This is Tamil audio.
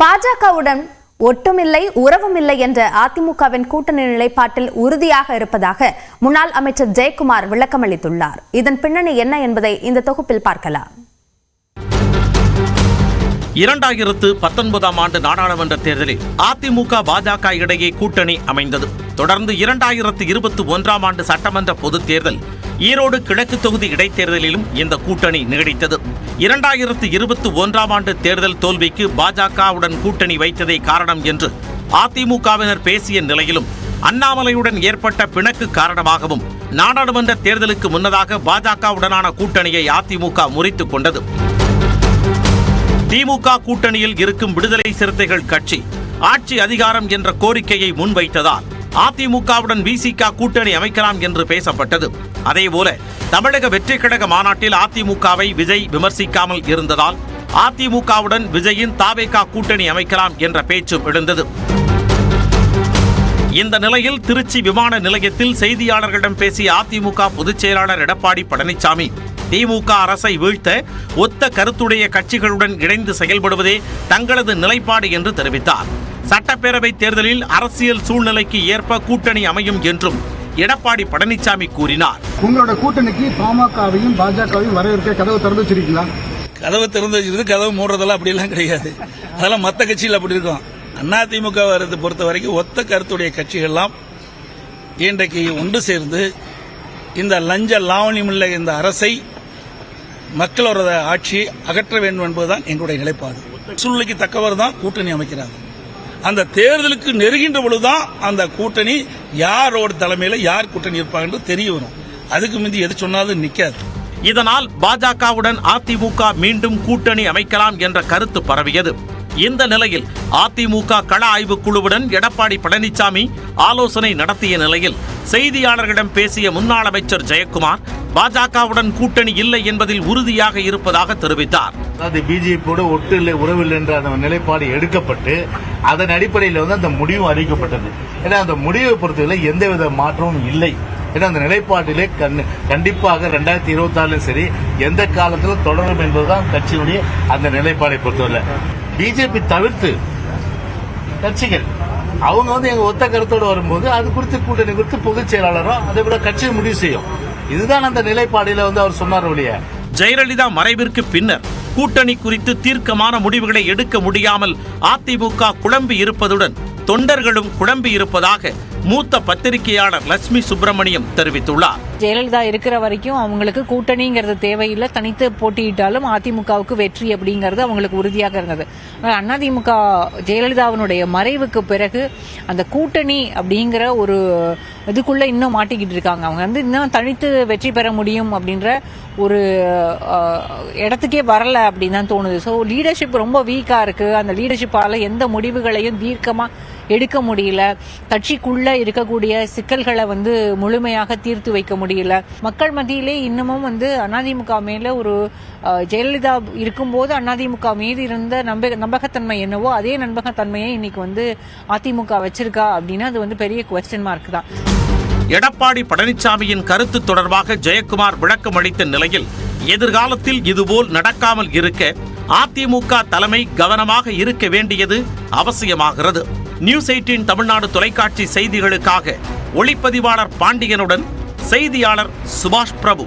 பாஜகவுடன் ஒட்டுமில்லை உறவுமில்லை என்ற அதிமுகவின் கூட்டணி நிலைப்பாட்டில் உறுதியாக இருப்பதாக முன்னாள் அமைச்சர் ஜெயக்குமார் விளக்கமளித்துள்ளார். இதன் பின்னணி என்ன என்பதை இந்த தொகுப்பில் பார்க்கலாம். 2019 ஆண்டு நாடாளுமன்ற தேர்தலில் அதிமுக பாஜக இடையே கூட்டணி அமைந்தது. தொடர்ந்து 2021 ஆண்டு சட்டமன்ற பொதுத் தேர்தல், ஈரோடு கிழக்கு தொகுதி இடைத்தேர்தலிலும் இந்த கூட்டணி நீடித்தது. 2021 ஆண்டு தேர்தல் தோல்விக்கு பாஜகவுடன் கூட்டணி வைத்ததே காரணம் என்று அதிமுகவினர் பேசிய நிலையிலும், அண்ணாமலையுடன் ஏற்பட்ட பிணக்கு காரணமாகவும் நாடாளுமன்ற தேர்தலுக்கு முன்னதாக பாஜகவுடனான கூட்டணியை அதிமுக முறித்துக் கொண்டது. திமுக கூட்டணியில் இருக்கும் விடுதலை சிறுத்தைகள் கட்சி ஆட்சி அதிகாரம் என்ற கோரிக்கையை முன்வைத்ததால் அதிமுகவுடன் விசிக கூட்டணி அமைக்கலாம் என்று பேசப்பட்டது. அதேபோல தமிழக வெற்றி கழக மாநாட்டில் அதிமுகவை விஜய் விமர்சிக்காமல் இருந்ததால் அதிமுகவுடன் விஜயின் தாவேகா கூட்டணி அமைக்கலாம் என்ற பேச்சும் எழுந்தது. இந்த நிலையில் திருச்சி விமான நிலையத்தில் செய்தியாளர்களிடம் பேசிய அதிமுக பொதுச் செயலாளர் எடப்பாடி பழனிசாமி, திமுக அரசை வீழ்த்த ஒத்த கருத்துடைய கட்சிகளுடன் இணைந்து செயல்படுவதே தங்களது நிலைப்பாடு என்று தெரிவித்தார். சட்டப்பேரவை தேர்தலில் அரசியல் சூழ்நிலைக்கு ஏற்ப கூட்டணி அமையும் என்றும் எடப்பாடி பழனிசாமி கூறினார். உங்களோட கூட்டணிக்கு பாமகவையும் பாஜகவையும் வரவேற்க கதவு திறந்து வச்சிருக்கீங்களா? கதவு திறந்து வச்சிருக்கு, கதவு மூடுறதெல்லாம் அப்படியெல்லாம் கிடையாது. அதெல்லாம் மற்ற கட்சியில் அப்படி இருக்கும். அதிமுக வரதை பொறுத்த வரைக்கும் ஒத்த கருத்துடைய கட்சிகள்லாம் இன்றைக்கு ஒன்று சேர்ந்து இந்த லஞ்ச லாவணியமுள்ள இந்த அரசை, மக்களோட ஆட்சி அகற்ற வேண்டும் என்பதுதான் எங்களுடைய நிலைப்பாடு. சூழ்நிலைக்கு தக்கவர் தான் கூட்டணி அமைக்கிறாங்க. அந்த தேர்தலுக்கு நெருங்கின்ற பொழுதுதான் அந்த கூட்டணி யாரோட தலைமையில யார் கூட்டணி இருப்பாங்க என்று தெரிய வரும். அதுக்கு முந்தி எது சொன்னாலும் நிக்காது. இதனால் பாஜகவுடன் அதிமுக மீண்டும் கூட்டணி அமைக்கலாம் என்ற கருத்து பரவியது. இந்த நிலையில் அதிமுக கள ஆய்வு குழுவுடன் எடப்பாடி பழனிசாமி ஆலோசனை நடத்திய நிலையில் செய்தியாளர்களிடம் பேசிய முன்னாள் அமைச்சர் ஜெயக்குமார், பாஜகவுடன் கூட்டணி இல்லை என்பதில் உறுதியாக இருப்பதாக தெரிவித்தார். பிஜேபியோட ஒட்டு இல்லை உறவில்லை என்ற அந்த நிலைப்பாடு எடுக்கப்பட்டு அதன் அடிப்படையில் அந்த முடிவும் அறிவிக்கப்பட்டது. ஏன்னா அந்த முடிவை பொறுத்தவரை எந்தவித மாற்றமும் இல்லை. ஏன்னா அந்த நிலைப்பாட்டிலே கண்டிப்பாக 2026 சரி எந்த காலத்திலும் தொடரும் என்பதுதான் கட்சியினுடைய அந்த நிலைப்பாடை பொறுத்தவரை. பிஜேபி தவிர்த்து கட்சிகள் அவங்க எங்க ஒத்த கருத்தோடு வரும்போது அது குறித்து கூட்டணி குறித்து பொதுச் செயலாளரும் அதை விட கட்சியை முடிவு செய்யும். இதுதான் அந்த நிலைப்பாடில அவர் சொன்னார் ஒழிய. ஜெயலலிதா மறைவிற்கு பின்னர் கூட்டணி குறித்து தீர்க்கமான முடிவுகளை எடுக்க முடியாமல் அதிமுக குழம்பி இருப்பதுடன் தொண்டர்களும் குழம்பி இருப்பதாக மூத்த பத்திரிகையாளர் லட்சுமி சுப்பிரமணியம் தெரிவித்துள்ளார். ஜெயலலிதா இருக்கிற வரைக்கும் அவங்களுக்கு கூட்டணிங்கிறது தேவையில்லை, தனித்து போட்டியிட்டாலும் அதிமுகவுக்கு வெற்றி அப்படிங்கிறது அவங்களுக்கு உறுதியாக இருந்தது. அதிமுக ஜெயலலிதாவினுடைய மறைவுக்கு பிறகு அந்த கூட்டணி அப்படிங்கிற ஒரு இதுக்குள்ள இன்னும் மாட்டிக்கிட்டு இருக்காங்க. அவங்க இன்னும் தனித்து வெற்றி பெற முடியும் அப்படின்ற ஒரு இடத்துக்கே வரல அப்படின்னு தான் தோணுது. ஸோ லீடர்ஷிப் ரொம்ப வீக்கா இருக்கு. அந்த லீடர்ஷிப்பால எந்த முடிவுகளையும் தீர்க்கமா எடுக்க முடியல. கட்சிக்குள்ள இருக்கக்கூடிய சிக்கல்களை முழுமையாக தீர்த்து வைக்க முடியல. மக்கள் மத்தியிலே இன்னமும் அதிமுக மேல ஒரு ஜெயலலிதா இருக்கும்போது அதிமுக மீது இருந்த நம்பகத்தன்மை என்னவோ அதே நம்பகத்தன்மையை இன்னைக்கு அதிமுக வச்சிருக்கா அப்படின்னா அது பெரிய குவெஸ்டன் மார்க் தான். எடப்பாடி பழனிசாமியின் கருத்து தொடர்பாக ஜெயக்குமார் விளக்கம் அளித்த நிலையில், எதிர்காலத்தில் இதுபோல் நடக்காமல் இருக்க அதிமுக தலைமை கவனமாக இருக்க வேண்டியது அவசியமாகிறது. நியூஸ் 18 தமிழ்நாடு தொலைக்காட்சி செய்திகளுக்காக ஒளிப்பதிவாளர் பாண்டியனுடன் செய்தியாளர் சுபாஷ் பிரபு.